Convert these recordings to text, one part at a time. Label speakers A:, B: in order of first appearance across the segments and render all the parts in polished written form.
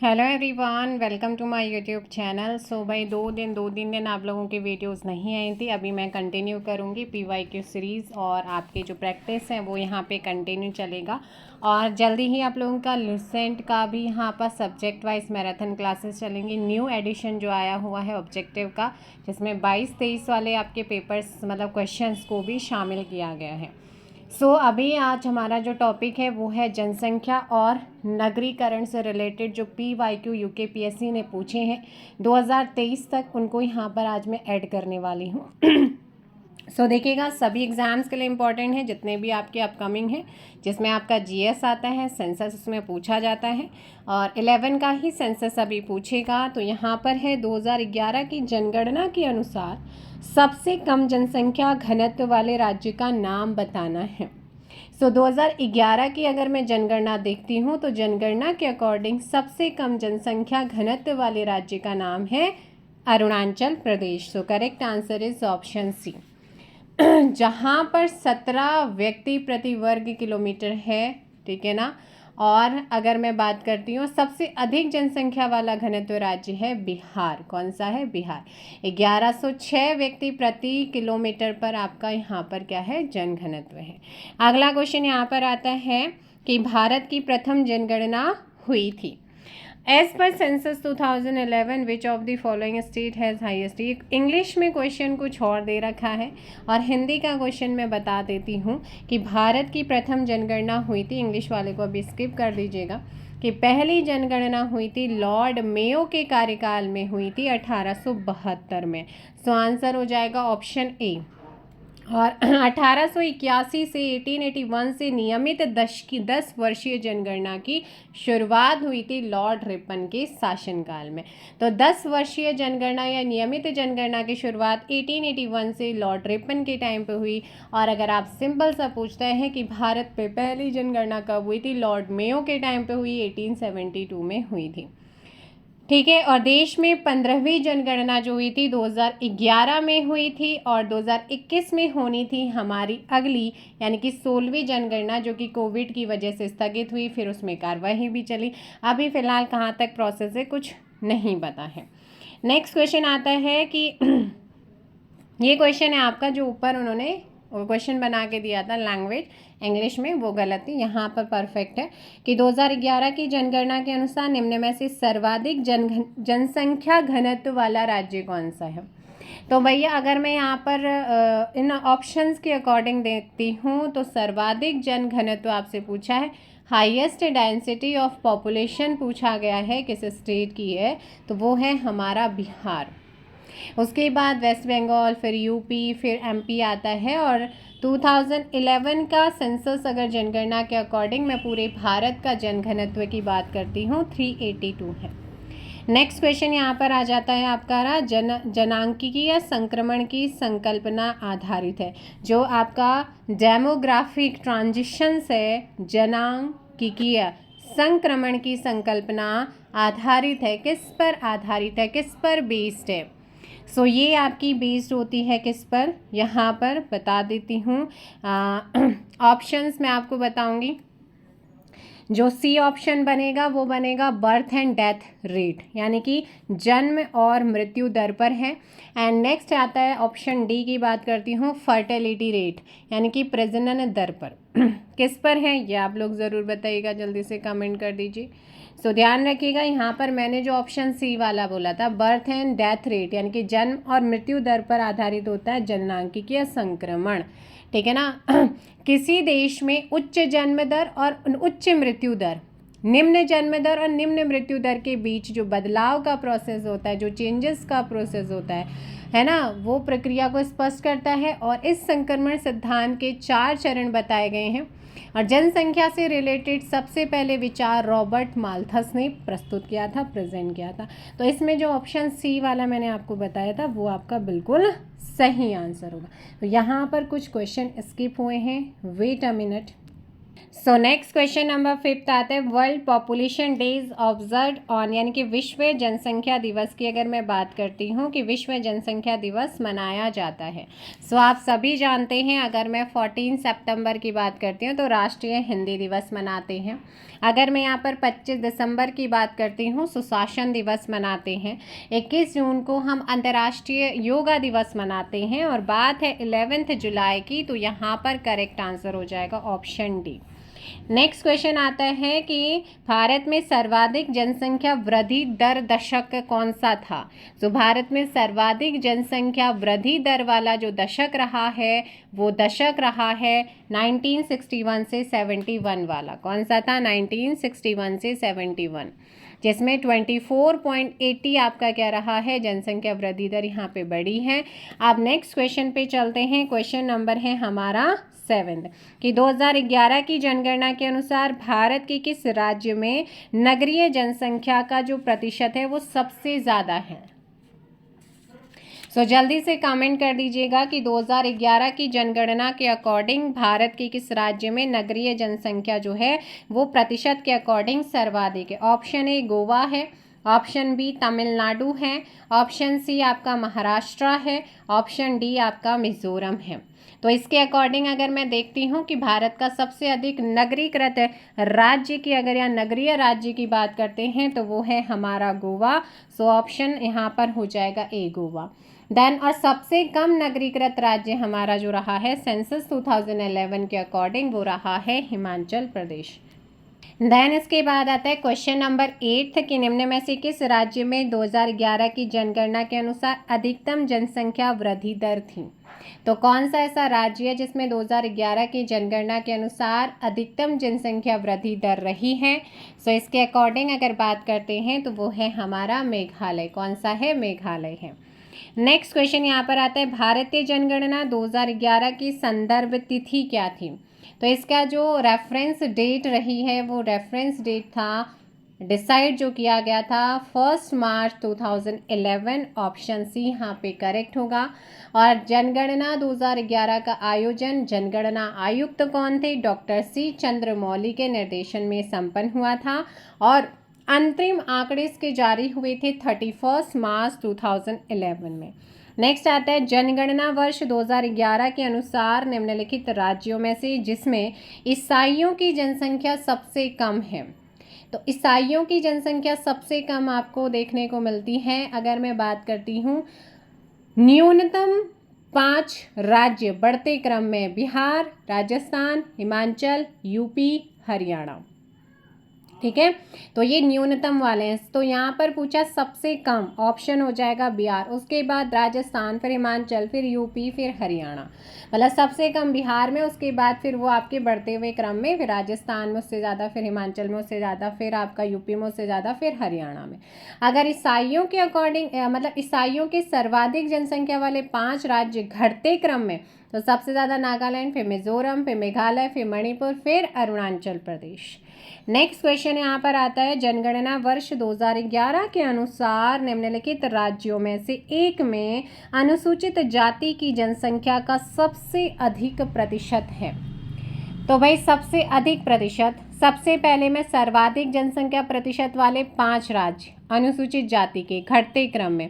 A: Hello everyone, welcome to my YouTube channel. So भाई दो तीन दिन आप लोगों की वीडियोस नहीं आई थी। अभी मैं कंटिन्यू करूँगी PYQ सीरीज़ और आपकी जो प्रैक्टिस है वो यहाँ पे कंटिन्यू चलेगा। और जल्दी ही आप लोगों का लुसेंट का भी यहाँ पर सब्जेक्ट वाइज मैराथन क्लासेस चलेंगी। न्यू एडिशन जो आया हुआ है ऑब्जेक्टिव का, जिसमें 22-23 वाले आपके पेपर्स मतलब क्वेश्चंस को भी शामिल किया गया है। अभी आज हमारा जो टॉपिक है वो है जनसंख्या और नगरीकरण से रिलेटेड जो PYQ UKPSC ने पूछे हैं 2023 तक, उनको यहाँ पर आज मैं ऐड करने वाली हूँ। देखिएगा, सभी एग्ज़ाम्स के लिए इम्पॉर्टेंट है, जितने भी आपके अपकमिंग हैं, जिसमें आपका GS आता है, सेंसस उसमें पूछा जाता है और 11 का ही सेंसस अभी पूछेगा। तो यहाँ पर है 2011 की जनगणना के अनुसार सबसे कम जनसंख्या घनत्व वाले राज्य का नाम बताना है। 2011 की अगर मैं जनगणना देखती हूँ तो जनगणना के अकॉर्डिंग सबसे कम जनसंख्या घनत्व वाले राज्य का नाम है Arunachal Pradesh. Correct answer is option C, जहाँ पर 17 व्यक्ति प्रति वर्ग किलोमीटर है। ठीक है ना। और अगर मैं बात करती हूँ सबसे अधिक जनसंख्या वाला घनत्व राज्य है बिहार। कौन सा है? बिहार। 1106 व्यक्ति प्रति किलोमीटर पर आपका यहाँ पर क्या है? जन घनत्व है। अगला क्वेश्चन यहाँ पर आता है कि भारत की प्रथम जनगणना हुई थी। As per census 2011 which of the following state has highest. English में क्वेश्चन कुछ और दे रखा है और हिंदी का क्वेश्चन मैं बता देती हूँ कि भारत की प्रथम जनगणना हुई थी, इंग्लिश वाले को अभी स्किप कर दीजिएगा, कि पहली जनगणना हुई थी लॉर्ड मेयो के कार्यकाल में हुई थी 1872 में। आंसर हो जाएगा ऑप्शन ए। और 1881 से 1881 से नियमित 10 वर्षीय जनगणना की शुरुआत हुई थी लॉर्ड रिपन के शासनकाल में। तो 10 वर्षीय जनगणना या नियमित जनगणना की शुरुआत 1881 से लॉर्ड रिपन के टाइम पे हुई। और अगर आप सिंपल सा पूछते हैं कि भारत पे पहली जनगणना कब हुई थी, लॉर्ड मेयो के टाइम पे हुई, 1872 में हुई थी। ठीक है। और देश में 15वीं जनगणना जो हुई थी 2011 में हुई थी और 2021 में होनी थी हमारी अगली, यानी कि 16वीं जनगणना, जो कि कोविड की वजह से स्थगित हुई, फिर उसमें कार्यवाही भी चली। अभी फ़िलहाल कहाँ तक प्रोसेस है कुछ नहीं पता है। नेक्स्ट क्वेश्चन आता है कि ये क्वेश्चन है आपका जो ऊपर उन्होंने क्वेश्चन बना के दिया था लैंग्वेज इंग्लिश में, वो गलत थी, यहाँ पर परफेक्ट है कि 2011 की जनगणना के अनुसार निम्न में से सर्वाधिक जनसंख्या घनत्व वाला राज्य कौन सा है। तो भैया अगर मैं यहाँ पर इन ऑप्शंस के अकॉर्डिंग देखती हूँ तो सर्वाधिक जन घनत्व आपसे पूछा है, हाईएस्ट डेंसिटी ऑफ पॉपुलेशन पूछा गया है किस स्टेट की है, तो वो है हमारा बिहार। उसके बाद वेस्ट बंगाल, फिर यूपी, फिर MP आता है। और 2011 का सेंसस अगर जनगणना के अकॉर्डिंग मैं पूरे भारत का जनघनत्व की बात करती हूँ 382 है। नेक्स्ट क्वेश्चन यहाँ पर आ जाता है आपका जनांकीय संक्रमण की संकल्पना आधारित है। जो आपका डेमोग्राफिक ट्रांजिशन से जनांकीय संक्रमण की संकल्पना आधारित है, किस पर आधारित है, किस पर बेस्ड है। ये आपकी बेस्ड होती है किस पर, यहाँ पर बता देती हूँ। ऑप्शंस मैं आपको बताऊंगी। जो सी ऑप्शन बनेगा वो बनेगा बर्थ एंड डेथ रेट, यानी कि जन्म और मृत्यु दर पर है। एंड नेक्स्ट आता है ऑप्शन डी की बात करती हूँ, फर्टिलिटी रेट, यानी कि प्रजनन दर पर किस पर है, ये आप लोग ज़रूर बताइएगा, जल्दी से कमेंट कर दीजिए। ध्यान रखिएगा, यहाँ पर मैंने जो ऑप्शन सी वाला बोला था बर्थ एंड डेथ रेट, यानी कि जन्म और मृत्यु दर पर आधारित होता है जननांकीय संक्रमण। ठीक है ना। किसी देश में उच्च जन्म दर और उच्च मृत्यु दर, निम्न जन्म दर और निम्न मृत्यु दर के बीच जो बदलाव का प्रोसेस होता है, जो चेंजेस का प्रोसेस होता है ना, वो प्रक्रिया को स्पष्ट करता है। और इस संक्रमण सिद्धांत के 4 चरण बताए गए हैं। और जनसंख्या से रिलेटेड सबसे पहले विचार रॉबर्ट माल्थस ने प्रस्तुत किया था, प्रेजेंट किया था। तो इसमें जो ऑप्शन सी वाला मैंने आपको बताया था वो आपका बिल्कुल सही आंसर होगा। तो यहाँ पर कुछ क्वेश्चन स्किप हुए हैं, wait a minute. So next question number 5 आता है world population days observe on, यानी कि विश्व जनसंख्या दिवस की अगर मैं बात करती हूँ कि विश्व जनसंख्या दिवस मनाया जाता है। सो आप सभी जानते हैं, अगर मैं 14 सितंबर की बात करती हूँ तो राष्ट्रीय हिंदी दिवस मनाते हैं। अगर मैं यहाँ पर 25 दिसंबर की बात करती हूँ सुशासन दिवस मनाते हैं। 21 जून को हम अंतर्राष्ट्रीय योगा दिवस मनाते हैं। और बात है 11 जुलाई की, तो यहाँ पर करेक्ट आंसर हो जाएगा ऑप्शन डी। नेक्स्ट क्वेश्चन आता है कि भारत में सर्वाधिक जनसंख्या वृद्धि दर दशक कौन सा था। तो भारत में सर्वाधिक जनसंख्या वृद्धि दर वाला जो दशक रहा है वो दशक रहा है 1961 से 71 वाला। कौन सा था? 1961 से 71, जिसमें 24.80 आपका क्या रहा है, जनसंख्या वृद्धि दर यहाँ पे बढ़ी है। अब नेक्स्ट क्वेश्चन पे चलते हैं। क्वेश्चन नंबर है हमारा 7 कि 2011 की जनगणना के अनुसार भारत के किस राज्य में नगरीय जनसंख्या का जो प्रतिशत है वो सबसे ज़्यादा है। सो जल्दी से कमेंट कर दीजिएगा कि 2011 की जनगणना के अकॉर्डिंग भारत के किस राज्य में नगरीय जनसंख्या जो है वो प्रतिशत के अकॉर्डिंग सर्वाधिक है। ऑप्शन ए गोवा है, ऑप्शन बी तमिलनाडु है, ऑप्शन सी आपका महाराष्ट्र है, ऑप्शन डी आपका मिजोरम है। तो इसके अकॉर्डिंग अगर मैं देखती हूँ कि भारत का सबसे अधिक नगरीकृत राज्य की अगर या नगरीय राज्य की बात करते हैं तो वो है हमारा गोवा। सो ऑप्शन यहाँ पर हो जाएगा ए गोवा। देन और सबसे कम नगरीकृत राज्य हमारा जो रहा है सेंसस 2011 के अकॉर्डिंग वो रहा है हिमाचल प्रदेश। देन इसके बाद आता है क्वेश्चन नंबर 8 कि निम्न में से किस राज्य में 2011 की जनगणना के अनुसार अधिकतम जनसंख्या वृद्धि दर थी। तो कौन सा ऐसा राज्य है जिसमें 2011 की जनगणना के अनुसार अधिकतम जनसंख्या वृद्धि दर रही है। सो इसके अकॉर्डिंग अगर बात करते हैं तो वो है हमारा मेघालय। कौन सा है? मेघालय है। नेक्स्ट क्वेश्चन यहाँ पर आता है भारतीय जनगणना 2011 की संदर्भ तिथि क्या थी। तो इसका जो रेफरेंस डेट रही है वो रेफरेंस डेट था डिसाइड जो किया गया था 1 मार्च 2011। ऑप्शन सी यहाँ पे करेक्ट होगा। और जनगणना 2011 का आयोजन जनगणना आयुक्त कौन थे? डॉक्टर सी चंद्रमौली के निर्देशन में संपन्न हुआ था और अंतरिम आंकड़े इसके जारी हुए थे 31 मार्च 2011 में। नेक्स्ट आता है जनगणना वर्ष 2011 के अनुसार निम्नलिखित राज्यों में से जिसमें ईसाइयों की जनसंख्या सबसे कम है। तो ईसाइयों की जनसंख्या सबसे कम आपको देखने को मिलती है। अगर मैं बात करती हूँ न्यूनतम 5 राज्य बढ़ते क्रम में बिहार, राजस्थान, हिमाचल, यूपी, हरियाणा। ठीक है, तो ये न्यूनतम वाले हैं। तो यहाँ पर पूछा सबसे कम, ऑप्शन हो जाएगा बिहार, उसके बाद राजस्थान, फिर हिमाचल, फिर यूपी, फिर हरियाणा। मतलब सबसे कम बिहार में, उसके बाद फिर वो आपके बढ़ते हुए क्रम में फिर राजस्थान में उससे ज़्यादा, फिर हिमाचल में उससे ज़्यादा, फिर आपका यूपी में उससे ज़्यादा, फिर हरियाणा में। अगर ईसाइयों के अकॉर्डिंग मतलब ईसाइयों के सर्वाधिक जनसंख्या वाले 5 राज्य घटते क्रम में, तो सबसे ज़्यादा नागालैंड, फिर मिजोरम, फिर मेघालय, फिर मणिपुर, फिर अरुणाचल प्रदेश। नेक्स्ट क्वेश्चन यहाँ पर आता है जनगणना वर्ष 2011 के अनुसार निम्नलिखित राज्यों में से एक में अनुसूचित जाति की जनसंख्या का सबसे अधिक प्रतिशत है। तो भाई सबसे अधिक प्रतिशत, सबसे पहले में सर्वाधिक जनसंख्या प्रतिशत वाले 5 राज्य अनुसूचित जाति के घटते क्रम में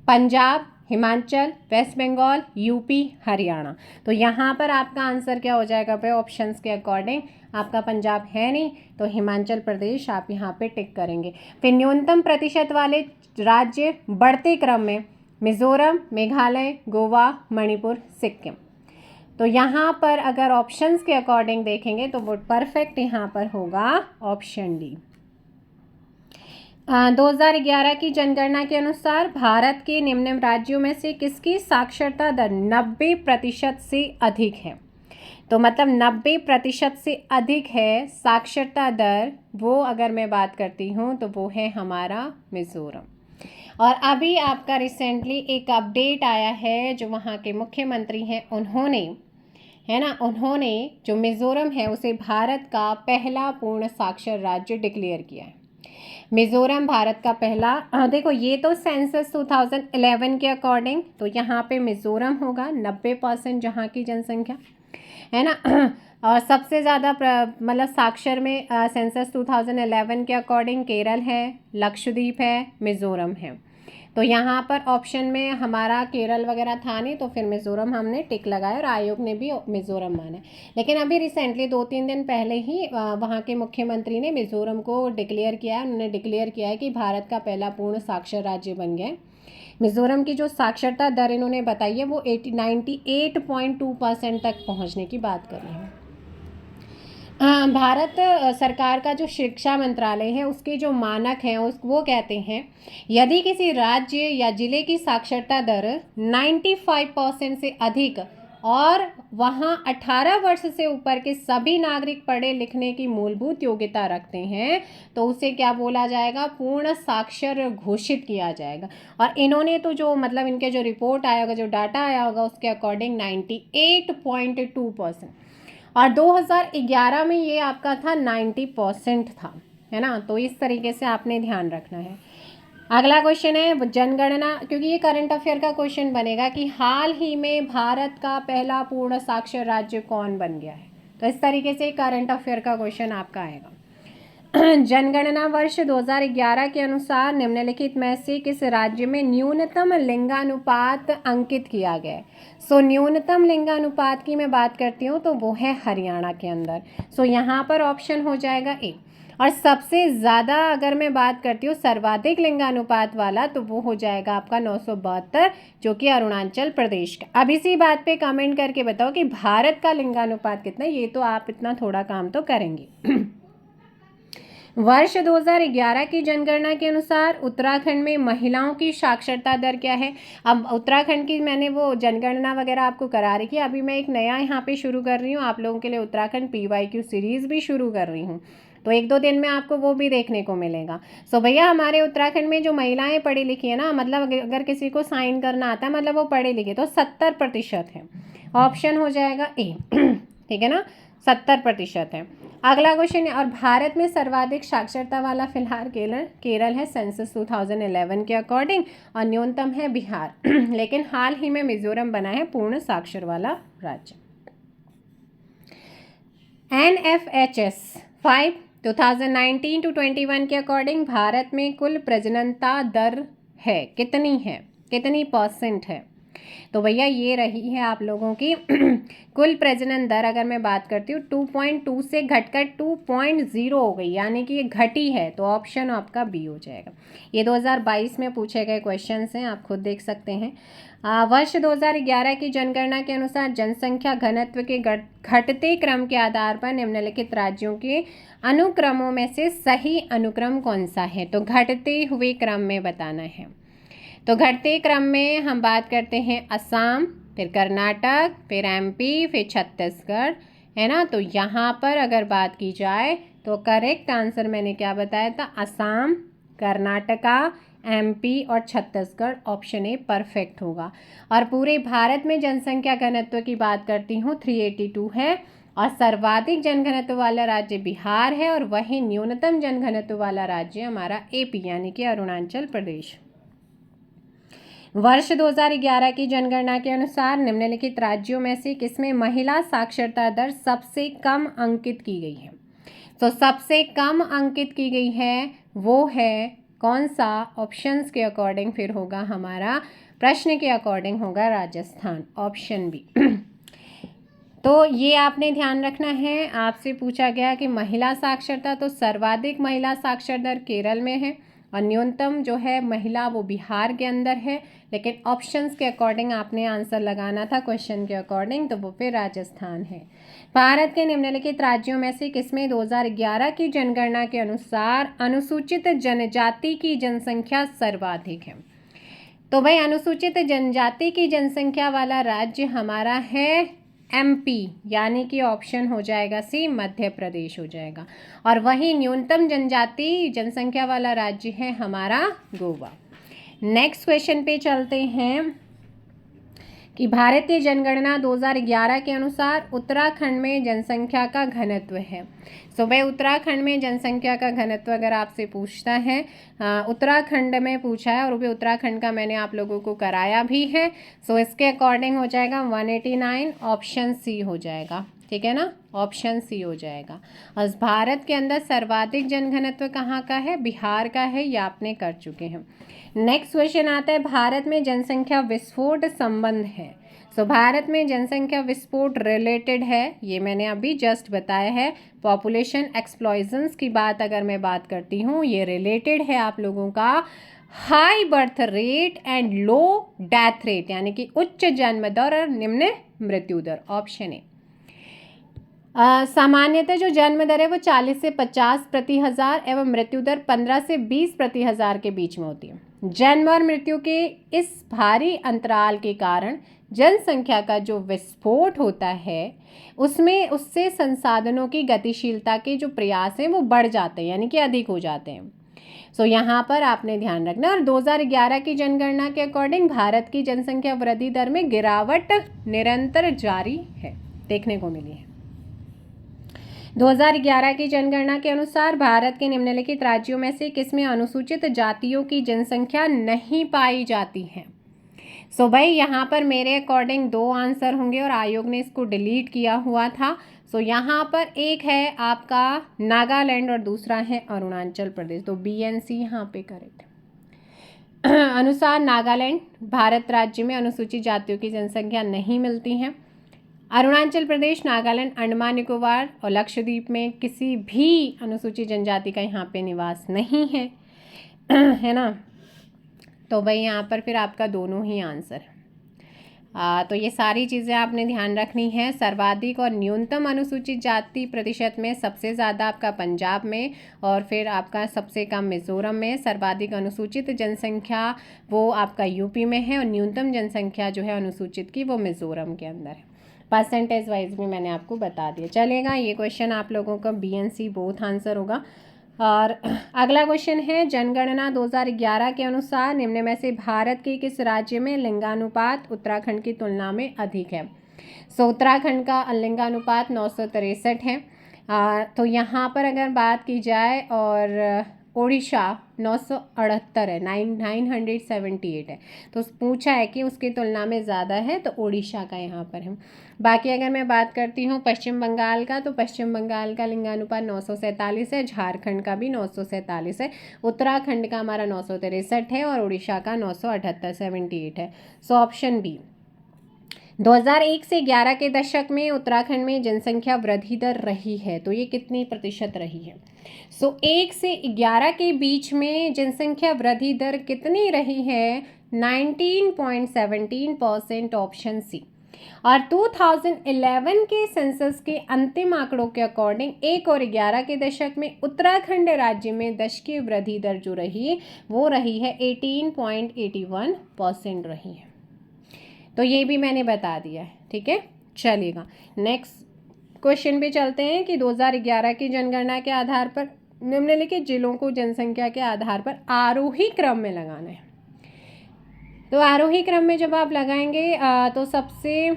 A: पंजाब, हिमाचल, वेस्ट बंगाल, यूपी, हरियाणा। तो यहाँ पर आपका आंसर क्या हो जाएगा भाई? ऑप्शंस के अकॉर्डिंग आपका पंजाब है नहीं तो हिमाचल प्रदेश आप यहाँ पे टिक करेंगे। फिर न्यूनतम प्रतिशत वाले राज्य बढ़ते क्रम में मिजोरम, मेघालय, गोवा, मणिपुर, सिक्किम। तो यहाँ पर अगर ऑप्शंस के अकॉर्डिंग देखेंगे तो वो परफेक्ट यहाँ पर होगा ऑप्शन डी। 2011 की जनगणना के अनुसार भारत के निम्न राज्यों में से किसकी साक्षरता दर 90% से अधिक है। तो मतलब 90% से अधिक है साक्षरता दर, वो अगर मैं बात करती हूँ तो वो है हमारा मिजोरम। और अभी आपका रिसेंटली एक अपडेट आया है जो वहाँ के मुख्यमंत्री हैं उन्होंने, है ना, उन्होंने जो मिजोरम है उसे भारत का पहला पूर्ण साक्षर राज्य डिक्लेयर किया है। मिजोरम भारत का पहला, देखो ये तो सेंसस 2011 के अकॉर्डिंग, तो यहाँ पे मिजोरम होगा 90% जहाँ की जनसंख्या, है ना। और सबसे ज़्यादा मतलब साक्षर में सेंसस 2011 के अकॉर्डिंग केरल है, लक्षद्वीप है, मिज़ोरम है। तो यहाँ पर ऑप्शन में हमारा केरल वगैरह था नहीं, तो फिर मिज़ोरम हमने टिक लगाया और आयोग ने भी मिज़ोरम माना। लेकिन अभी रिसेंटली 2-3 दिन पहले ही वहाँ के मुख्यमंत्री ने मिज़ोरम को डिक्लेयर किया है। उन्होंने डिक्लेयर किया है कि भारत का पहला पूर्ण साक्षर राज्य बन गया है। मिज़ोरम की जो साक्षरता दर इन्होंने बताई है वो 98.2% तक पहुँचने की बात कर रही है। भारत सरकार का जो शिक्षा मंत्रालय है उसके जो मानक हैं वो कहते हैं यदि किसी राज्य या जिले की साक्षरता दर 95% से अधिक और वहाँ 18 वर्ष से ऊपर के सभी नागरिक पढ़े लिखने की मूलभूत योग्यता रखते हैं तो उसे क्या बोला जाएगा, पूर्ण साक्षर घोषित किया जाएगा। और इन्होंने तो जो मतलब इनके जो रिपोर्ट आया होगा, जो डाटा आया होगा उसके अकॉर्डिंग 98.2% और 2011 में ये आपका था 90% था, है ना। तो इस तरीके से आपने ध्यान रखना है। अगला क्वेश्चन है जनगणना, क्योंकि ये करंट अफेयर का क्वेश्चन बनेगा कि हाल ही में भारत का पहला पूर्ण साक्षर राज्य कौन बन गया है। तो इस तरीके से करंट अफेयर का क्वेश्चन आपका आएगा। जनगणना वर्ष 2011 के अनुसार निम्नलिखित में से किस राज्य में न्यूनतम लिंगानुपात अंकित किया गया है। न्यूनतम लिंगानुपात की मैं बात करती हूँ तो वो है हरियाणा के अंदर। यहाँ पर ऑप्शन हो जाएगा ए। और सबसे ज़्यादा अगर मैं बात करती हूँ सर्वाधिक लिंगानुपात वाला तो वो हो जाएगा आपका 972, जो कि अरुणाचल प्रदेश का। अब इसी बात पे कमेंट करके बताओ कि भारत का लिंगानुपात कितना। ये तो आप इतना थोड़ा काम तो करेंगे। वर्ष 2011 की जनगणना के अनुसार उत्तराखंड में महिलाओं की साक्षरता दर क्या है। अब उत्तराखंड की मैंने वो जनगणना वगैरह आपको करा रही है, अभी मैं एक नया यहाँ पे शुरू कर रही हूँ आप लोगों के लिए, उत्तराखंड PYQ सीरीज़ भी शुरू कर रही हूँ। तो 1-2 दिन में आपको वो भी देखने को मिलेगा। भैया हमारे उत्तराखंड में जो महिलाएं पढ़ी लिखी है ना, मतलब अगर किसी को साइन करना आता है मतलब वो पढ़े लिखे, तो 70% है। ऑप्शन हो जाएगा ए। ठीक है ना, 70% है। अगला क्वेश्चन है, और भारत में सर्वाधिक साक्षरता वाला फिलहाल केरल है सेंसस 2011 के अकॉर्डिंग, और न्यूनतम है बिहार। लेकिन हाल ही में मिजोरम बना है पूर्ण साक्षर वाला राज्य। NFHS 5 2019-21 के अकॉर्डिंग भारत में कुल प्रजननता दर है कितनी है, कितनी % है। तो भैया ये रही है आप लोगों की कुल प्रजनन दर। अगर मैं बात करती हूँ 2.2 से घटकर 2.0 हो गई, यानी कि ये घटी है, तो ऑप्शन आपका बी हो जाएगा। ये 2022 में पूछे गए क्वेश्चंस हैं, आप खुद देख सकते हैं। वर्ष 2011 की जनगणना के अनुसार जनसंख्या घनत्व के घटते क्रम के आधार पर निम्नलिखित राज्यों के अनुक्रमों में से सही अनुक्रम कौन सा है। तो घटते हुए क्रम में बताना है। तो घटते क्रम में हम बात करते हैं असम, फिर कर्नाटक, फिर MP, फिर छत्तीसगढ़, है ना। तो यहाँ पर अगर बात की जाए तो करेक्ट आंसर मैंने क्या बताया था, असम, कर्नाटका, MP और छत्तीसगढ़। ऑप्शन ए परफेक्ट होगा। और पूरे भारत में जनसंख्या घनत्व की बात करती हूँ 382 है, और सर्वाधिक जनघनत्व वाला राज्य बिहार है, और वहीं न्यूनतम जनघनत्व वाला राज्य हमारा AP यानी कि अरुणाचल प्रदेश। वर्ष 2011 की जनगणना के अनुसार निम्नलिखित राज्यों में से किसमें महिला साक्षरता दर सबसे कम अंकित की गई है। तो सबसे कम अंकित की गई है वो है कौन सा, ऑप्शंस के अकॉर्डिंग फिर होगा हमारा, प्रश्न के अकॉर्डिंग होगा राजस्थान, ऑप्शन बी। तो ये आपने ध्यान रखना है। आपसे पूछा गया कि महिला साक्षरता, तो सर्वाधिक महिला साक्षर दर केरल में है, और न्यूनतम जो है महिला वो बिहार के अंदर है। लेकिन ऑप्शंस के अकॉर्डिंग आपने आंसर लगाना था क्वेश्चन के अकॉर्डिंग, तो वो फिर राजस्थान है। भारत के निम्नलिखित राज्यों में से किसमें 2011 की जनगणना के अनुसार अनुसूचित जनजाति की जनसंख्या सर्वाधिक है। तो भाई अनुसूचित जनजाति की जनसंख्या वाला राज्य हमारा है MP, यानी कि ऑप्शन हो जाएगा सी, मध्य प्रदेश हो जाएगा। और वही न्यूनतम जनजाति जनसंख्या वाला राज्य है हमारा गोवा। नेक्स्ट क्वेश्चन पे चलते हैं कि भारतीय जनगणना 2011 के अनुसार उत्तराखंड में जनसंख्या का घनत्व है। भाई उत्तराखंड में जनसंख्या का घनत्व अगर आपसे पूछता है, उत्तराखंड में पूछा है, और वो उत्तराखंड का मैंने आप लोगों को कराया भी है। इसके अकॉर्डिंग हो जाएगा 189, ऑप्शन सी हो जाएगा। ठीक है ना, ऑप्शन सी हो जाएगा। और भारत के अंदर सर्वाधिक जनघनत्व कहाँ का है, बिहार का है, ये आपने कर चुके हैं। नेक्स्ट क्वेश्चन आता है, भारत में जनसंख्या विस्फोट संबंध है। सो भारत में जनसंख्या विस्फोट रिलेटेड है, ये मैंने अभी जस्ट बताया है। पॉपुलेशन एक्सप्लॉजन्स की बात अगर मैं बात करती हूँ, ये रिलेटेड है आप लोगों का high birth rate and low death rate, यानी कि उच्च जन्म दर और निम्न मृत्यु दर, ऑप्शन ए। सामान्यतः जो जन्म दर है वो 40 से 50 प्रति हजार एवं मृत्यु दर 15 से 20 प्रति हजार के बीच में होती है। जन्म और मृत्यु के इस भारी अंतराल के कारण जनसंख्या का जो विस्फोट होता है उससे संसाधनों की गतिशीलता के जो प्रयास हैं वो बढ़ जाते हैं, यानी कि अधिक हो जाते हैं। सो यहाँ पर आपने ध्यान रखना। और 2011 की जनगणना के अकॉर्डिंग भारत की जनसंख्या वृद्धि दर में गिरावट निरंतर जारी है, देखने को मिली है। 2011 की जनगणना के अनुसार भारत के निम्नलिखित राज्यों में से किसमें अनुसूचित जातियों की जनसंख्या नहीं पाई जाती है। सो भाई यहाँ पर मेरे अकॉर्डिंग 2 आंसर होंगे और आयोग ने इसको डिलीट किया हुआ था। सो यहाँ पर एक है आपका नागालैंड और दूसरा है अरुणाचल प्रदेश, तो बी एंड सी यहाँ पे करेक्ट। अनुसार नागालैंड भारत राज्य में अनुसूचित जातियों की जनसंख्या नहीं मिलती है। अरुणाचल प्रदेश, नागालैंड, अंडमान निकोबार और लक्षद्वीप में किसी भी अनुसूचित जनजाति का यहाँ पे निवास नहीं है, है ना। तो भाई यहाँ पर फिर आपका दोनों ही आंसर। तो ये सारी चीज़ें आपने ध्यान रखनी है। सर्वाधिक और न्यूनतम अनुसूचित जाति प्रतिशत में सबसे ज़्यादा आपका पंजाब में और फिर आपका सबसे कम मिज़ोरम में। सर्वाधिक अनुसूचित जनसंख्या वो आपका यूपी में है और न्यूनतम जनसंख्या जो है अनुसूचित की वो मिज़ोरम के अंदर है। परसेंटेज वाइज भी मैंने आपको बता दिया, चलेगा। ये क्वेश्चन आप लोगों का B and C both answer होगा। और अगला क्वेश्चन है, जनगणना 2011 के अनुसार निम्न में से भारत के किस राज्य में लिंगानुपात उत्तराखंड की तुलना में अधिक है। सो उत्तराखंड का लिंगानुपात 963 है। तो यहाँ पर अगर बात की जाए और ओडिशा 978 है, 978 है, तो पूछा है कि उसकी तुलना में ज़्यादा है, तो ओडिशा का यहाँ पर है। बाकी अगर मैं बात करती हूँ पश्चिम बंगाल का, तो पश्चिम बंगाल का लिंगानुपात 947 है, झारखंड का भी 947 है, उत्तराखंड का हमारा 963 है और उड़ीसा का 978 78 है। So option B. 2001 से 11 के दशक में उत्तराखंड में जनसंख्या वृद्धि दर रही है, तो ये कितनी प्रतिशत रही है। सो 1 से 11 के बीच में जनसंख्या वृद्धि दर कितनी रही है, 19.17%, ऑप्शन सी। और 2011 के सेंसस के अंतिम आंकड़ों के अकॉर्डिंग 1 और 11 के दशक में उत्तराखंड राज्य में दशकीय वृद्धि दर जो रही वो रही है 18.81% रही है। तो ये भी मैंने बता दिया है, ठीक है, चलेगा। नेक्स्ट क्वेश्चन पे चलते हैं कि 2011 की जनगणना के आधार पर निम्नलिखित जिलों को जनसंख्या के आधार पर आरोही क्रम में लगाना है। तो आरोही क्रम में जब आप लगाएंगे तो सबसे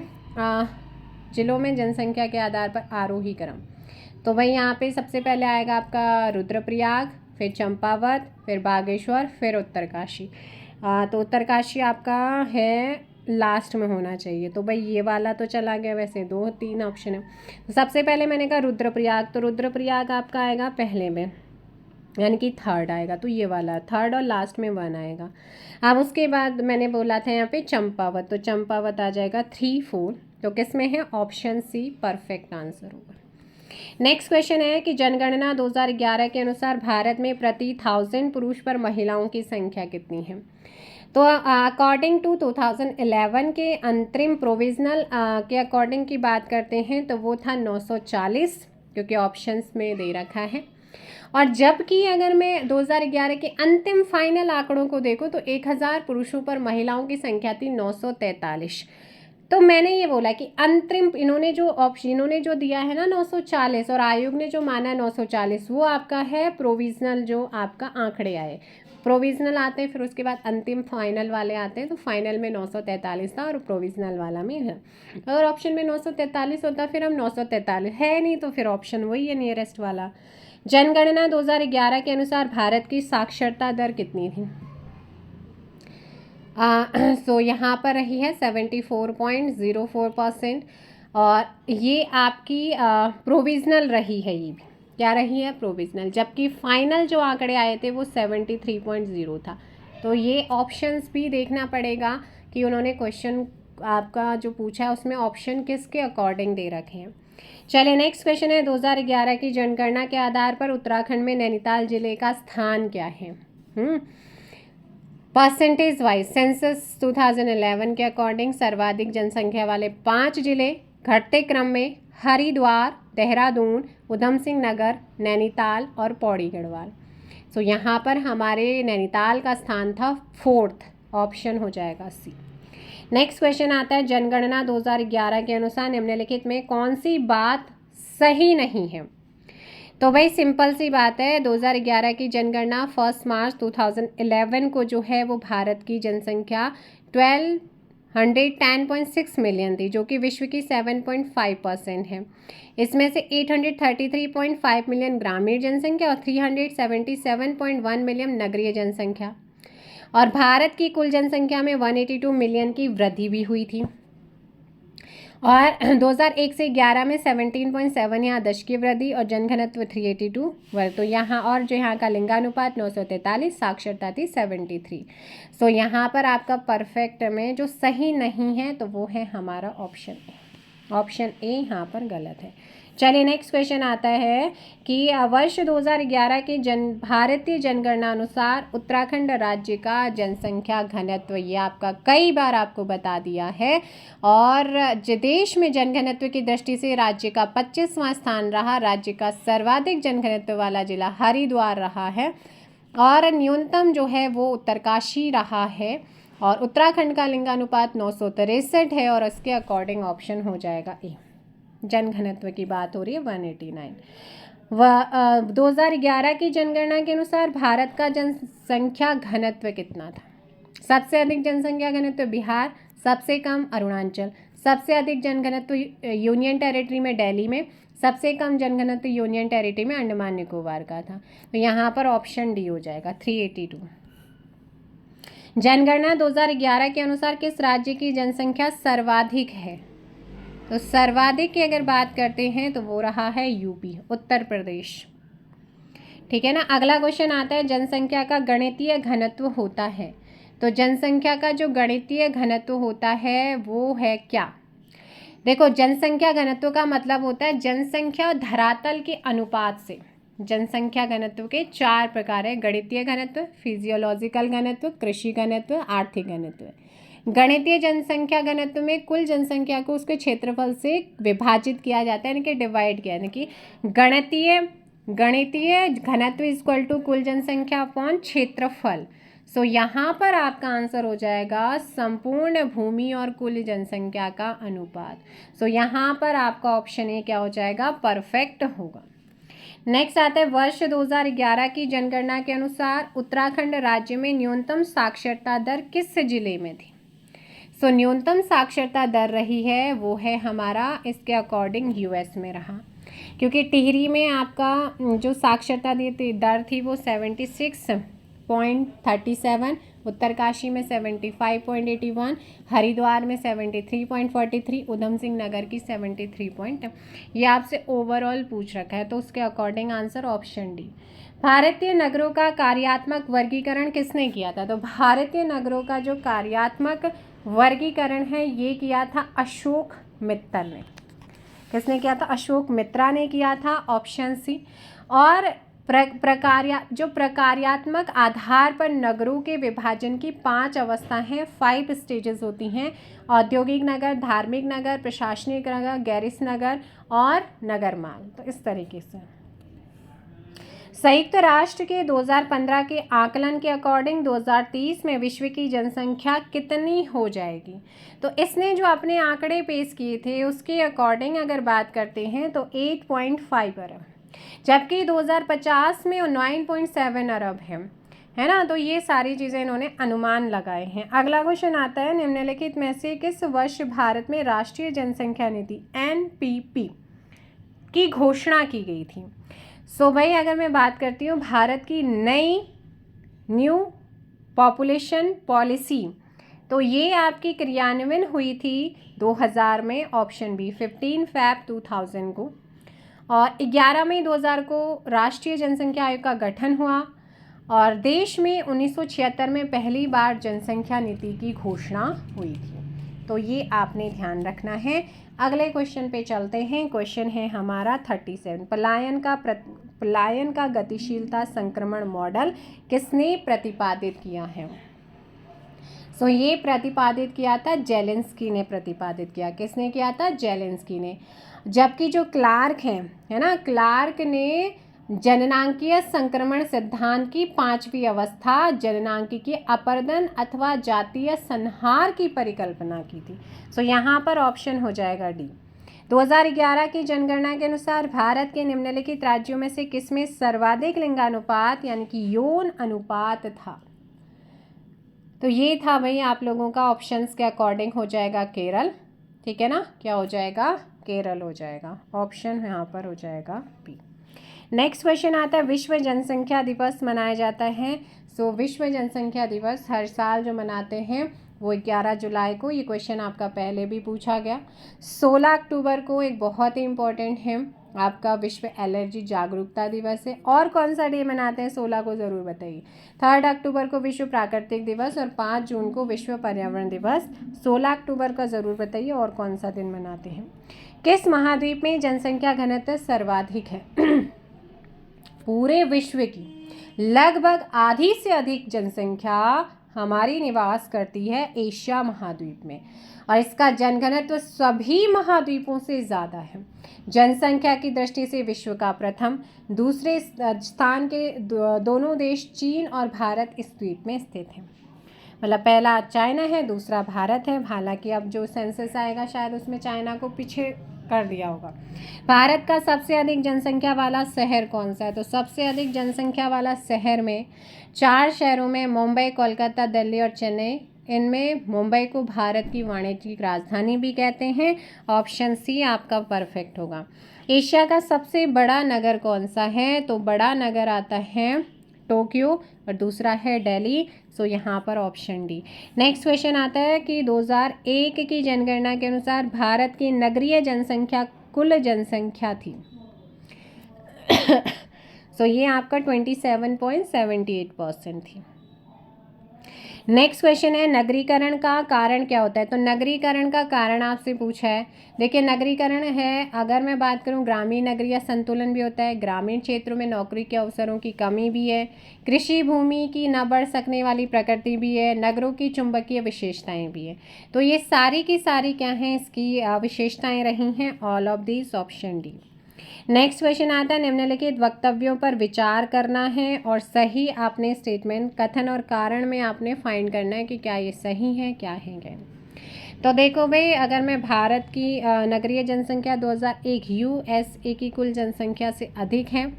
A: जिलों में जनसंख्या के आधार पर आरोही क्रम, तो भाई यहाँ पे सबसे पहले आएगा आपका रुद्रप्रयाग, फिर चंपावत, फिर बागेश्वर, फिर उत्तरकाशी। तो उत्तरकाशी आपका है लास्ट में होना चाहिए, तो भाई ये वाला तो चला गया। वैसे 2-3 ऑप्शन है, तो सबसे पहले मैंने कहा रुद्रप्रयाग, तो रुद्रप्रयाग आपका आएगा पहले में, यानी कि थर्ड आएगा, तो ये वाला थर्ड और लास्ट में 1 आएगा। अब उसके बाद मैंने बोला था यहाँ पे चंपावत, तो चंपावत आ जाएगा 3, 4, तो किस में है, ऑप्शन सी परफेक्ट आंसर होगा। नेक्स्ट क्वेश्चन है कि जनगणना 2011 के अनुसार भारत में प्रति 1000 पुरुष पर महिलाओं की संख्या कितनी है। तो अकॉर्डिंग टू 2011 के अंतरिम प्रोविजनल के अकॉर्डिंग की बात करते हैं तो वो था 940, क्योंकि ऑप्शंस में दे रखा है। और जबकि अगर मैं 2011 के अंतिम फाइनल आंकड़ों को देखूं तो 1000 पुरुषों पर महिलाओं की संख्या थी 943। तो मैंने ये बोला कि अंतरिम इन्होंने जो दिया है ना 940 और आयोग ने जो माना है 940, वो आपका है प्रोविजनल जो आपका आंकड़े आए। प्रोविजनल आते हैं, फिर उसके बाद अंतिम फाइनल वाले आते हैं, तो फाइनल में 943 था और प्रोविजनल वाला में है। अगर ऑप्शन में 943 होता फिर हम 943 है नहीं, तो फिर ऑप्शन वही है नियरेस्ट वाला। जनगणना 2011 के अनुसार भारत की साक्षरता दर कितनी थी। सो यहाँ पर रही है 74.04%। और ये आपकी प्रोविज़नल रही है, ये भी क्या रही है, प्रोविज़नल, जबकि फाइनल जो आंकड़े आए थे वो 73.0 था। तो ये ऑप्शंस भी देखना पड़ेगा कि उन्होंने क्वेश्चन आपका जो पूछा है उसमें ऑप्शन किसके अकॉर्डिंग दे रखे हैं। चलिए नेक्स्ट क्वेश्चन है, 2011 की जनगणना के आधार पर उत्तराखंड में नैनीताल जिले का स्थान क्या है। परसेंटेज वाइज सेंसस 2011 के अकॉर्डिंग सर्वाधिक जनसंख्या वाले 5 जिले घटते क्रम में हरिद्वार, देहरादून, उधम सिंह नगर, नैनीताल और पौड़ी गढ़वाल। सो यहाँ पर हमारे नैनीताल का स्थान था 4th, ऑप्शन हो जाएगा सी। नेक्स्ट क्वेश्चन आता है, जनगणना 2011 के अनुसार निम्नलिखित में कौन सी बात सही नहीं है। तो भाई सिंपल सी बात है, 2011 की जनगणना 1 मार्च 2011 को जो है वो भारत की जनसंख्या 1210.6 मिलियन थी, जो कि विश्व की 7.5% है। इसमें से 833.5 मिलियन ग्रामीण जनसंख्या और 377.1 मिलियन नगरीय जनसंख्या, और भारत की कुल जनसंख्या में 182 मिलियन की वृद्धि भी हुई थी। और 2001 से 11 में 17.7 यहाँ दशकीय वृद्धि और जनघनत्व 382 वर्ग। तो यहाँ और जो यहाँ का लिंगानुपात 943, साक्षरता थी 73। सो यहाँ पर आपका परफेक्ट में जो सही नहीं है तो वो है हमारा ऑप्शन ए। ऑप्शन ए यहाँ पर गलत है। चलिए नेक्स्ट क्वेश्चन आता है कि वर्ष 2011 की भारतीय जनगणना अनुसार उत्तराखंड राज्य का जनसंख्या घनत्व, ये आपका कई बार आपको बता दिया है, और देश में जनघनत्व की दृष्टि से राज्य का 25वां स्थान रहा। राज्य का सर्वाधिक जनघनत्व वाला जिला हरिद्वार रहा है और न्यूनतम जो है वो उत्तरकाशी रहा है, और उत्तराखंड का लिंगानुपात 963 है और इसके अकॉर्डिंग ऑप्शन हो जाएगा ए। जनघनत्व की बात हो रही है 189। 2011 की जनगणना के अनुसार भारत का जनसंख्या घनत्व कितना था। सबसे अधिक जनसंख्या घनत्व बिहार, सबसे कम अरुणाचल, सबसे अधिक जनघनत्व यूनियन टेरिटरी में दिल्ली में, सबसे कम जनघनत्व यूनियन टेरिटरी में अंडमान निकोबार का था। तो यहाँ पर ऑप्शन डी हो जाएगा 382। जनगणना 2011 के अनुसार किस राज्य की जनसंख्या सर्वाधिक है। तो सर्वाधिक की अगर बात करते हैं तो वो रहा है यूपी, उत्तर प्रदेश। ठीक है ना। अगला क्वेश्चन आता है, जनसंख्या का गणितीय घनत्व होता है। तो जनसंख्या का जो गणितीय घनत्व होता है वो है क्या। देखो, जनसंख्या घनत्व का मतलब होता है जनसंख्या धरातल के अनुपात से। जनसंख्या घनत्व के 4 प्रकार है, गणितीय घनत्व, फिजियोलॉजिकल घनत्व, कृषि घनत्व, आर्थिक घनत्व। गणितीय जनसंख्या घनत्व में कुल जनसंख्या को उसके क्षेत्रफल से विभाजित किया जाता है, यानी कि डिवाइड किया, यानी कि गणितीय घनत्व इक्वल टू कुल जनसंख्या अपॉन क्षेत्रफल। सो यहाँ पर आपका आंसर हो जाएगा संपूर्ण भूमि और कुल जनसंख्या का अनुपात। सो यहाँ पर आपका ऑप्शन ए क्या हो जाएगा, परफेक्ट होगा। नेक्स्ट आता है, वर्ष 2011 की जनगणना के अनुसार उत्तराखंड राज्य में न्यूनतम साक्षरता दर किस जिले में थी। सो न्यूनतम साक्षरता दर रही है वो है हमारा, इसके अकॉर्डिंग यूएस में रहा, क्योंकि टिहरी में आपका जो साक्षरता दर थी वो 76.37, उत्तरकाशी में 75.81, हरिद्वार में 73.43, उधम सिंह नगर की 73 ये आपसे ओवरऑल पूछ रखा है, तो उसके अकॉर्डिंग आंसर ऑप्शन डी। भारतीय नगरों का कार्यात्मक वर्गीकरण किसने किया था। तो भारतीय नगरों का जो कार्यात्मक वर्गीकरण है ये किया था अशोक मित्तल ने। किसने किया था, अशोक मित्रा ने किया था, ऑप्शन सी। और प्रकार्यात्मक आधार पर नगरों के विभाजन की 5 अवस्था हैं, 5 स्टेजेस होती हैं, औद्योगिक नगर, धार्मिक नगर, प्रशासनिक नगर, गैरिस नगर और नगरमाल। तो इस तरीके से संयुक्त राष्ट्र के 2015 के आकलन के अकॉर्डिंग 2030 में विश्व की जनसंख्या कितनी हो जाएगी। तो इसने जो अपने आंकड़े पेश किए थे उसके अकॉर्डिंग अगर बात करते हैं तो 8.5 अरब, जबकि 2050 में 9.7 अरब है ना। तो ये सारी चीज़ें इन्होंने अनुमान लगाए हैं। अगला क्वेश्चन आता है, निम्नलिखित में से किस वर्ष भारत में राष्ट्रीय जनसंख्या नीति NPP की घोषणा की गई थी। सो भाई अगर मैं बात करती हूँ भारत की न्यू पॉपुलेशन पॉलिसी तो ये आपकी क्रियान्वयन हुई थी 2000 में, ऑप्शन बी 15 फैब 2000 को। और 11 मई 2000 को राष्ट्रीय जनसंख्या आयोग का गठन हुआ और देश में 1976 में पहली बार जनसंख्या नीति की घोषणा हुई थी। तो ये आपने ध्यान रखना है। अगले क्वेश्चन पे चलते हैं। क्वेश्चन है हमारा 37, पलायन का गतिशीलता संक्रमण मॉडल किसने प्रतिपादित किया है? सो ये प्रतिपादित किया था जेलेंस्की ने प्रतिपादित किया। किसने किया था? जेलेंस्की ने। जबकि जो क्लार्क है ना, क्लार्क ने जननांकीय संक्रमण सिद्धांत की 5वीं अवस्था जननांकिकी अपर्दन अथवा जातीय संहार की परिकल्पना की थी। सो यहाँ पर ऑप्शन हो जाएगा डी। 2011 की जनगणना के अनुसार भारत के निम्नलिखित राज्यों में से किसमें सर्वाधिक लिंगानुपात यानी कि यौन अनुपात था? तो ये था भाई आप लोगों का ऑप्शंस के अकॉर्डिंग हो जाएगा केरल। ठीक है ना, क्या हो जाएगा? केरल हो जाएगा। ऑप्शन यहाँ पर हो जाएगा बी। नेक्स्ट क्वेश्चन आता है, विश्व जनसंख्या दिवस मनाया जाता है। सो विश्व जनसंख्या दिवस हर साल जो मनाते हैं वो 11 जुलाई को। ये क्वेश्चन आपका पहले भी पूछा गया। 16 अक्टूबर को एक बहुत ही इम्पोर्टेंट है आपका विश्व एलर्जी जागरूकता दिवस है। और कौन सा डे मनाते हैं 16 को ज़रूर बताइए। 3 अक्टूबर को विश्व प्राकृतिक दिवस और 5 जून को विश्व पर्यावरण दिवस। 16 अक्टूबर का ज़रूर बताइए और कौन सा दिन मनाते हैं। किस महाद्वीप में जनसंख्या घनत्व सर्वाधिक है? पूरे विश्व की लगभग आधी से अधिक जनसंख्या हमारी निवास करती है एशिया महाद्वीप में और इसका जनघनत्व सभी महाद्वीपों से ज़्यादा है। जनसंख्या की दृष्टि से विश्व का प्रथम दूसरे स्थान के दोनों देश चीन और भारत इस द्वीप में स्थित हैं। मतलब पहला चाइना है, दूसरा भारत है। हालांकि अब जो सेंसस आएगा शायद उसमें चाइना को पीछे कर दिया होगा। भारत का सबसे अधिक जनसंख्या वाला शहर कौन सा है? तो सबसे अधिक जनसंख्या वाला शहर में 4 शहरों में मुंबई, कोलकाता, दिल्ली और चेन्नई। इनमें मुंबई को भारत की वाणिज्यिक राजधानी भी कहते हैं। ऑप्शन सी आपका परफेक्ट होगा। एशिया का सबसे बड़ा नगर कौन सा है? तो बड़ा नगर आता है टोक्यो और दूसरा है दिल्ली। सो यहाँ पर ऑप्शन डी। नेक्स्ट क्वेश्चन आता है कि 2001 की जनगणना के अनुसार भारत की नगरीय जनसंख्या कुल जनसंख्या थी। सो ये आपका 27.78% थी। नेक्स्ट क्वेश्चन है, नगरीकरण का कारण क्या होता है? तो नगरीकरण का कारण आपसे पूछा है। देखिए नगरीकरण है, अगर मैं बात करूं ग्रामीण नगरीय संतुलन भी होता है, ग्रामीण क्षेत्रों में नौकरी के अवसरों की कमी भी है, कृषि भूमि की न बढ़ सकने वाली प्रकृति भी है, नगरों की चुंबकीय विशेषताएं भी है। तो ये सारी की सारी क्या हैं इसकी विशेषताएं रही हैं। All of this, option D. Next question आता है, निम्नलिखित वक्तव्यों पर विचार करना है और सही आपने स्टेटमेंट कथन और कारण में आपने फाइंड करना है कि क्या ये सही है क्या है क्या। तो देखो भाई, अगर मैं भारत की नगरीय जनसंख्या 2001 यूएसए की कुल जनसंख्या से अधिक है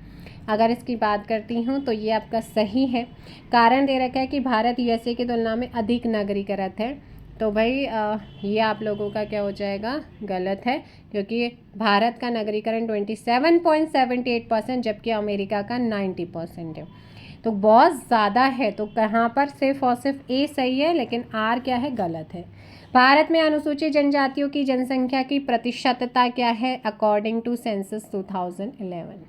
A: अगर इसकी बात करती हूँ तो ये आपका सही है। कारण दे रखा है कि भारत यूएसए की तुलना में अधिक नगरीकृत है। तो भाई ये आप लोगों का क्या हो जाएगा? गलत है, क्योंकि भारत का नगरीकरण 27.78% जबकि अमेरिका का 90% है। तो बहुत ज़्यादा है। तो कहाँ पर सिर्फ और सिर्फ ए सही है, लेकिन आर क्या है? गलत है। भारत में अनुसूचित जनजातियों की जनसंख्या की प्रतिशतता क्या है अकॉर्डिंग टू सेंसस 2011?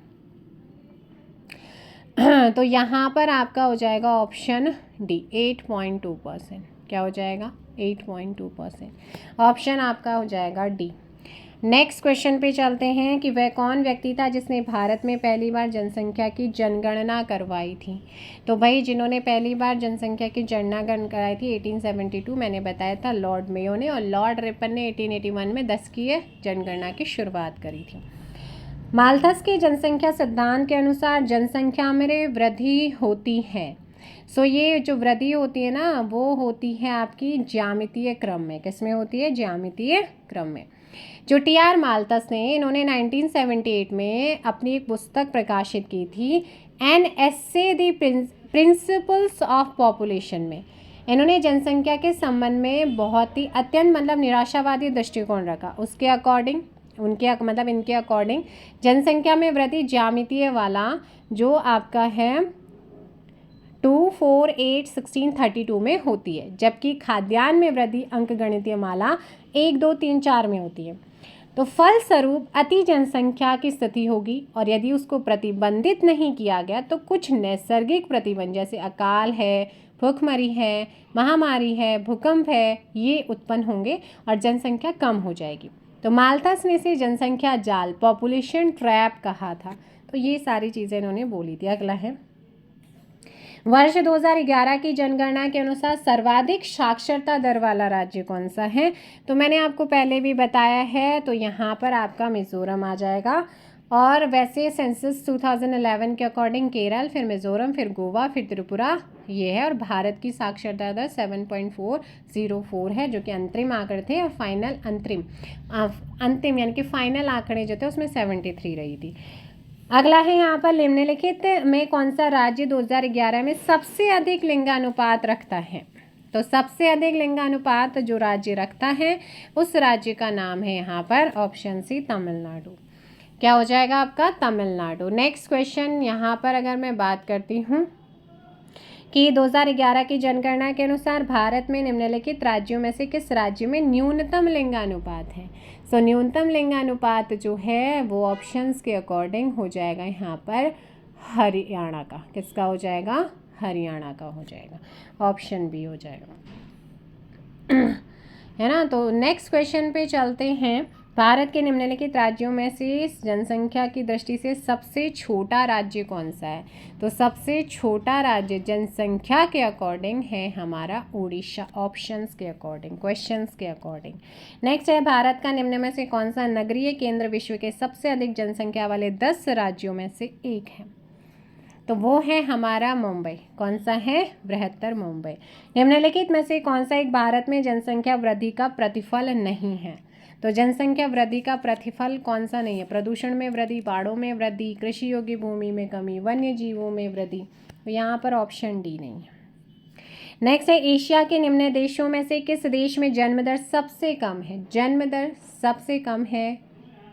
A: तो यहाँ पर आपका हो जाएगा ऑप्शन डी 8.2%। क्या हो जाएगा? 8.2%। ऑप्शन आपका हो जाएगा डी। नेक्स्ट क्वेश्चन पे चलते हैं कि वह कौन व्यक्ति था जिसने भारत में पहली बार जनसंख्या की जनगणना करवाई थी? तो भाई जिन्होंने पहली बार जनसंख्या की जनगणना कराई थी 1872 मैंने बताया था लॉर्ड मेयो ने, और लॉर्ड रिपन ने 1881 में 10 की जनगणना की शुरुआत करी थी। माल्थस के जनसंख्या सिद्धांत के अनुसार जनसंख्या में वृद्धि होती है। सो ये जो वृद्धि होती है ना वो होती है आपकी ज्यामितीय क्रम में। किसमें होती है? ज्यामितीय क्रम में। जो टी.आर. माल्थस ने इन्होंने 1978 में अपनी एक पुस्तक प्रकाशित की थी an essay the principles of population में इन्होंने जनसंख्या के संबंध में बहुत ही अत्यंत मतलब निराशावादी दृष्टिकोण रखा। उसके अकॉर्डिंग इनके अकॉर्डिंग जनसंख्या में वृद्धि ज्यामितीय वाला जो आपका है 2, 4, 8, 16, 32 में होती है, जबकि खाद्यान्न में वृद्धि अंकगणितीय माला 1, 2, 3, 4 में होती है। तो फलस्वरूप अति जनसंख्या की स्थिति होगी, और यदि उसको प्रतिबंधित नहीं किया गया तो कुछ नैसर्गिक प्रतिबंध जैसे अकाल है, भूखमरी है, महामारी है, भूकंप है, ये उत्पन्न होंगे और जनसंख्या कम हो जाएगी। तो माल्थस ने इसे जनसंख्या जाल, पॉपुलेशन ट्रैप कहा था। तो ये सारी चीज़ें इन्होंने बोली थी। अगला है, वर्ष 2011 की जनगणना के अनुसार सर्वाधिक साक्षरता दर वाला राज्य कौन सा है? तो मैंने आपको पहले भी बताया है, तो यहाँ पर आपका मिज़ोरम आ जाएगा। और वैसे सेंसस 2011 के अकॉर्डिंग केरल, फिर मिज़ोरम, फिर गोवा, फिर त्रिपुरा ये है। और भारत की साक्षरता दर 7.404 है, जो कि अंतरिम आंकड़े थे, और फाइनल अंतिम यानी कि फाइनल आंकड़े जो थे उसमें 73 रही थी। अगला है यहाँ पर, निम्नलिखित में कौन सा राज्य 2011 में सबसे अधिक लिंगानुपात रखता है? तो सबसे अधिक लिंगानुपात जो राज्य रखता है उस राज्य का नाम है यहाँ पर ऑप्शन सी तमिलनाडु। क्या हो जाएगा आपका? तमिलनाडु। नेक्स्ट क्वेश्चन यहाँ पर अगर मैं बात करती हूँ कि 2011 की जनगणना के अनुसार भारत में निम्नलिखित राज्यों में से किस राज्य में न्यूनतम लिंगानुपात है? सो न्यूनतम लिंगानुपात जो है वो ऑप्शंस के अकॉर्डिंग हो जाएगा यहाँ पर हरियाणा का। किसका हो जाएगा? हरियाणा का हो जाएगा, ऑप्शन बी हो जाएगा है ना। तो नेक्स्ट क्वेश्चन पे चलते हैं। भारत के निम्नलिखित राज्यों में से जनसंख्या की दृष्टि से सबसे छोटा राज्य कौन सा है? तो सबसे छोटा राज्य जनसंख्या के अकॉर्डिंग है हमारा उड़ीसा, ऑप्शंस के अकॉर्डिंग, क्वेश्चंस के अकॉर्डिंग। नेक्स्ट है, भारत का निम्न में से कौन सा नगरीय केंद्र विश्व के सबसे अधिक जनसंख्या वाले 10 राज्यों में से एक है? तो वो है हमारा मुंबई। कौन सा है? बृहत्तर मुंबई। निम्नलिखित में से कौन सा एक भारत में जनसंख्या वृद्धि का प्रतिफल नहीं है? तो जनसंख्या वृद्धि का प्रतिफल कौन सा नहीं है? प्रदूषण में वृद्धि, बाढ़ों में वृद्धि, कृषि योग्य भूमि में कमी, वन्य जीवों में वृद्धि। तो यहाँ पर ऑप्शन डी नहीं है। नेक्स्ट है, एशिया के निम्न देशों में से किस देश में जन्म दर सबसे कम है? जन्म दर सबसे कम है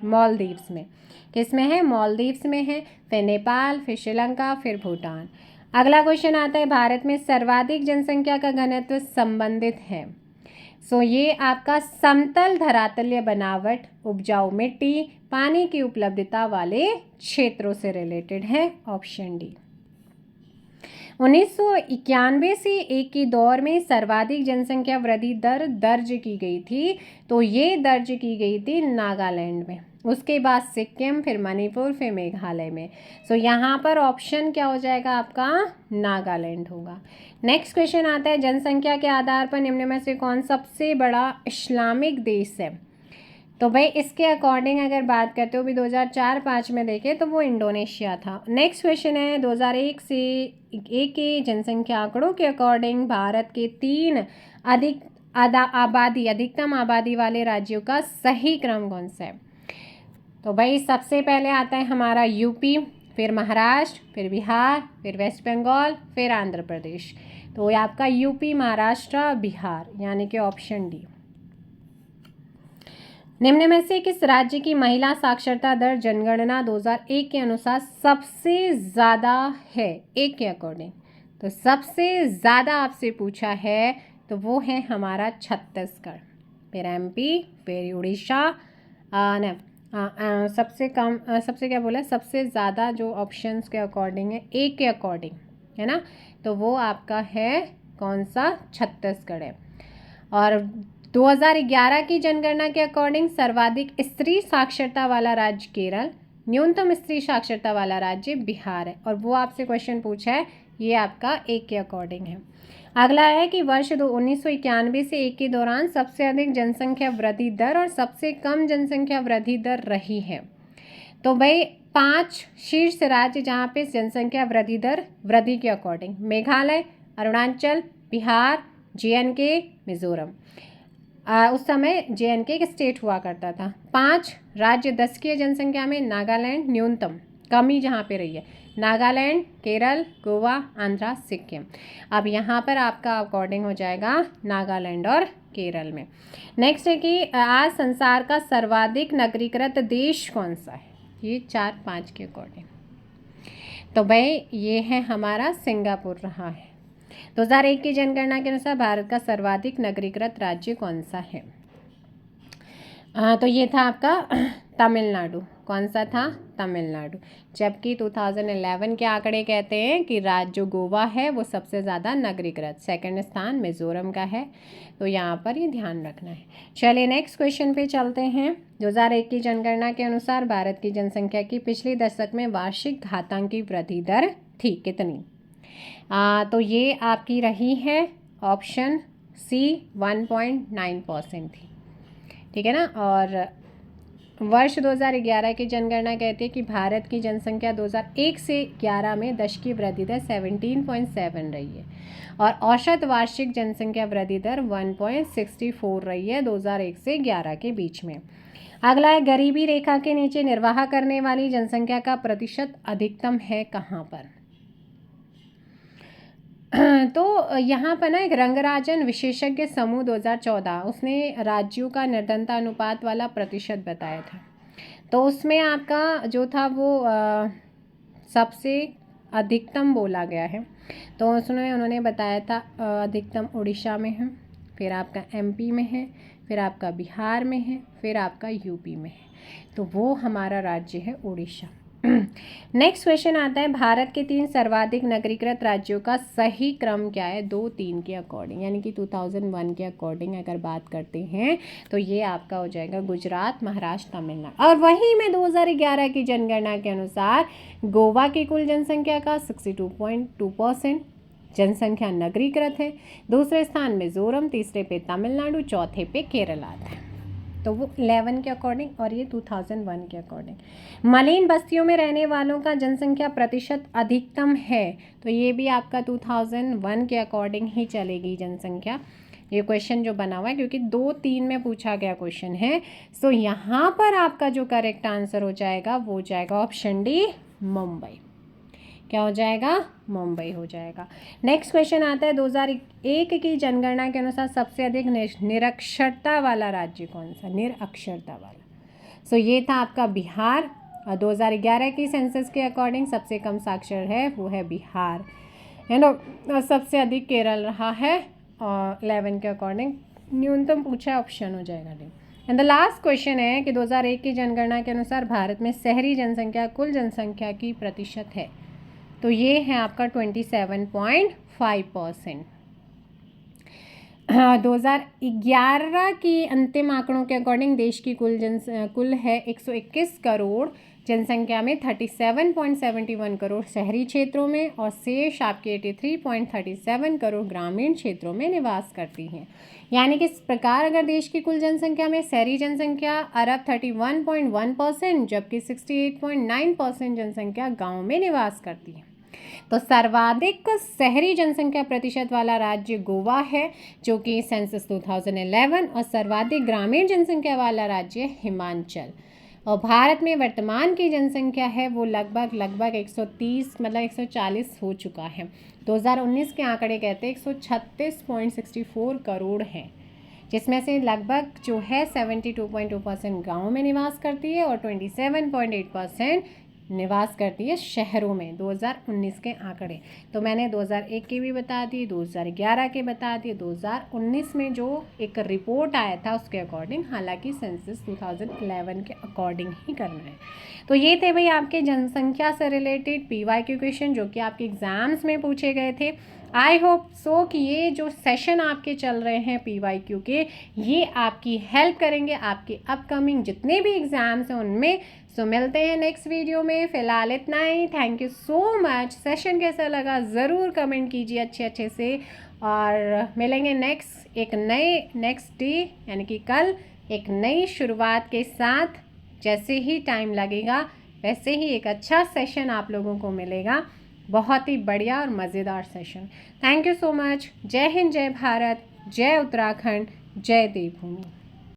A: मालदीव्स में। किस में है? मालदीव्स में है। फिर नेपाल, फिर श्रीलंका, फिर भूटान। अगला क्वेश्चन आता है, भारत में सर्वाधिक जनसंख्या का घनत्व संबंधित है। सो ये आपका समतल धरातलीय बनावट, उपजाऊ मिट्टी, पानी की उपलब्धता वाले क्षेत्रों से रिलेटेड है, ऑप्शन डी। 1991 से एक के दौर में सर्वाधिक जनसंख्या वृद्धि दर दर्ज की गई थी, तो ये दर्ज की गई थी नागालैंड में, उसके बाद सिक्किम, फिर मणिपुर, फिर मेघालय में। सो यहाँ पर ऑप्शन क्या हो जाएगा आपका? नागालैंड होगा। नेक्स्ट क्वेश्चन आता है, जनसंख्या के आधार पर निम्न में से कौन सबसे बड़ा इस्लामिक देश है? तो भाई इसके अकॉर्डिंग अगर बात करते हो भी 2004-05 में देखें तो वो इंडोनेशिया था। नेक्स्ट क्वेश्चन है, 2001 से एक के जनसंख्या आंकड़ों के अकॉर्डिंग भारत के 3 अधिकतम आबादी वाले राज्यों का सही क्रम कौन सा है? तो भाई सबसे पहले आता है हमारा यूपी, फिर महाराष्ट्र, फिर बिहार, फिर वेस्ट बंगाल, फिर आंध्र प्रदेश। तो ये आपका यूपी, महाराष्ट्र, बिहार, यानी कि ऑप्शन डी। निम्न में से किस राज्य की महिला साक्षरता दर जनगणना 2001 के अनुसार सबसे ज़्यादा है? एक के अकॉर्डिंग तो सबसे ज़्यादा आपसे पूछा है तो वो है हमारा छत्तीसगढ़, फिर एमपी, फिर उड़ीसा, सबसे कम, सबसे क्या बोला, सबसे ज़्यादा जो ऑप्शंस के अकॉर्डिंग है, एक के अकॉर्डिंग है ना, तो वो आपका है कौन सा? छत्तीसगढ़ है। और 2011 की जनगणना के अकॉर्डिंग सर्वाधिक स्त्री साक्षरता वाला राज्य केरल, न्यूनतम स्त्री साक्षरता वाला राज्य बिहार है, और वो आपसे क्वेश्चन पूछा है, ये आपका एक के अकॉर्डिंग है। अगला है कि वर्ष 1991 से एक के दौरान सबसे अधिक जनसंख्या वृद्धि दर और सबसे कम जनसंख्या वृद्धि दर रही है। तो भाई 5 शीर्ष राज्य जहाँ पे जनसंख्या वृद्धि दर वृद्धि के अकॉर्डिंग, मेघालय, अरुणाचल, बिहार, JNK, मिजोरम। उस समय JNK एक स्टेट हुआ करता था। 5 राज्य 10 की जनसंख्या में, नागालैंड न्यूनतम, कमी जहाँ पे रही है, नागालैंड, केरल, गोवा, आंध्रा, सिक्किम। अब यहाँ पर आपका अकॉर्डिंग हो जाएगा नागालैंड और केरल में। नेक्स्ट है कि आज संसार का सर्वाधिक नगरीकृत देश कौन सा है? ये 4-5 के अकॉर्डिंग। तो भाई ये है हमारा सिंगापुर रहा है। 2001 की जनगणना के अनुसार भारत का सर्वाधिक नगरीकृत राज्य कौन सा है? तो ये था आपका तमिलनाडु। कौन सा था? तमिलनाडु। जबकि 2011 के आंकड़े कहते हैं कि राज्य जो गोवा है वो सबसे ज़्यादा नगरीकृत, सेकंड स्थान मिजोरम का है। तो यहाँ पर ये ध्यान रखना है। चलिए नेक्स्ट क्वेश्चन पे चलते हैं। 2001 की जनगणना के अनुसार भारत की जनसंख्या की पिछले दशक में वार्षिक घातांकी वृद्धि दर थी कितनी? तो ये आपकी रही है ऑप्शन सी 1.9% थी, ठीक है ना। और वर्ष 2011 की जनगणना कहती है कि भारत की जनसंख्या 2001 से 11 में दशकीय वृद्धि दर 17.7 रही है और औसत वार्षिक जनसंख्या वृद्धि दर 1.64 रही है 2001 से 11 के बीच में। अगला है गरीबी रेखा के नीचे निर्वाह करने वाली जनसंख्या का प्रतिशत अधिकतम है कहाँ पर? तो यहाँ पर ना एक रंगराजन विशेषज्ञ समूह 2014 उसने राज्यों का निर्धनता अनुपात वाला प्रतिशत बताया था। तो उसमें आपका जो था वो सबसे अधिकतम बोला गया है। तो उसमें उन्होंने बताया था अधिकतम उड़ीसा में है, फिर आपका एमपी में है, फिर आपका बिहार में है, फिर आपका यूपी में है। तो वो हमारा राज्य है उड़ीसा। नेक्स्ट क्वेश्चन आता है भारत के 3 सर्वाधिक नगरीकृत राज्यों का सही क्रम क्या है 2-3 के अकॉर्डिंग, यानी कि 2001 के अकॉर्डिंग अगर बात करते हैं तो ये आपका हो जाएगा गुजरात, महाराष्ट्र, तमिलनाडु। और वहीं में 2011 की जनगणना के अनुसार गोवा की कुल जनसंख्या का 62.2% जनसंख्या नगरीकृत है। दूसरे स्थान मिजोरम, तीसरे पे तमिलनाडु, चौथे पे केरल आता है। तो वो 11 के अकॉर्डिंग और ये 2001 के अकॉर्डिंग। मलिन बस्तियों में रहने वालों का जनसंख्या प्रतिशत अधिकतम है, तो ये भी आपका 2001 के अकॉर्डिंग ही चलेगी जनसंख्या। ये क्वेश्चन जो बना हुआ है क्योंकि 2-3 में पूछा गया क्वेश्चन है, सो यहाँ पर आपका जो करेक्ट आंसर हो जाएगा वो हो जाएगा ऑप्शन डी मुंबई। क्या हो जाएगा? मुंबई हो जाएगा। नेक्स्ट क्वेश्चन आता है 2001 की जनगणना के अनुसार सबसे अधिक निरक्षरता वाला राज्य कौन सा? निरक्षरता वाला। सो ये था आपका बिहार। और 2011 की सेंसस के अकॉर्डिंग सबसे कम साक्षर है वो है बिहार, है ना। और सबसे अधिक केरल रहा है और 11 के अकॉर्डिंग न्यूनतम पूछा ऑप्शन हो जाएगा D. And the last question है कि 2001 की जनगणना के अनुसार भारत में शहरी जनसंख्या कुल जनसंख्या की प्रतिशत है, तो ये है आपका 27.5%। 2011 की अंतिम आंकड़ों के अकॉर्डिंग देश की कुल है 121 करोड़ जनसंख्या में 37.71 करोड़ शहरी क्षेत्रों में और शेष आपके 83.37 करोड़ ग्रामीण क्षेत्रों में निवास करती हैं। यानी कि इस प्रकार अगर देश की कुल जनसंख्या में शहरी जनसंख्या अरब 31.1%, जबकि 68.9% जनसंख्या गाँव में निवास करती है। तो सर्वाधिक शहरी जनसंख्या प्रतिशत वाला राज्य गोवा है जो कि सेंसस 2011, और सर्वाधिक ग्रामीण जनसंख्या वाला राज्य हिमाचल। और भारत में वर्तमान की जनसंख्या है वो लगभग 130 मतलब 140 हो चुका है। 2019 के आंकड़े कहते हैं 136.64 करोड़ हैं, जिसमें से लगभग जो है 72.2% गाँव में निवास करती है और 27.8% निवास करती है शहरों में। 2019 के आंकड़े तो मैंने 2001 के भी बता दिए, 2011 के बता दिए, 2019 में जो एक रिपोर्ट आया था उसके अकॉर्डिंग, हालांकि सेंसस 2011 के अकॉर्डिंग ही करना है। तो ये थे भाई आपके जनसंख्या से रिलेटेड PYQ क्वेश्चन जो कि आपके एग्जाम्स में पूछे गए थे। आई होप सो कि ये जो सेशन आपके चल रहे हैं PYQ के, ये आपकी हेल्प करेंगे आपके अपकमिंग जितने भी एग्ज़ाम्स हैं उनमें। सो मिलते हैं नेक्स्ट वीडियो में, फ़िलहाल इतना ही। Thank you so much. Session कैसा लगा ज़रूर कमेंट कीजिए अच्छे से, और मिलेंगे नेक्स्ट डे यानी कि कल एक नई शुरुआत के साथ। जैसे ही टाइम लगेगा वैसे ही एक अच्छा सेशन आप लोगों को मिलेगा, बहुत ही बढ़िया और मज़ेदार session. Thank you so much. जय हिंद, जय भारत, जय उत्तराखंड, जय देवभूमि।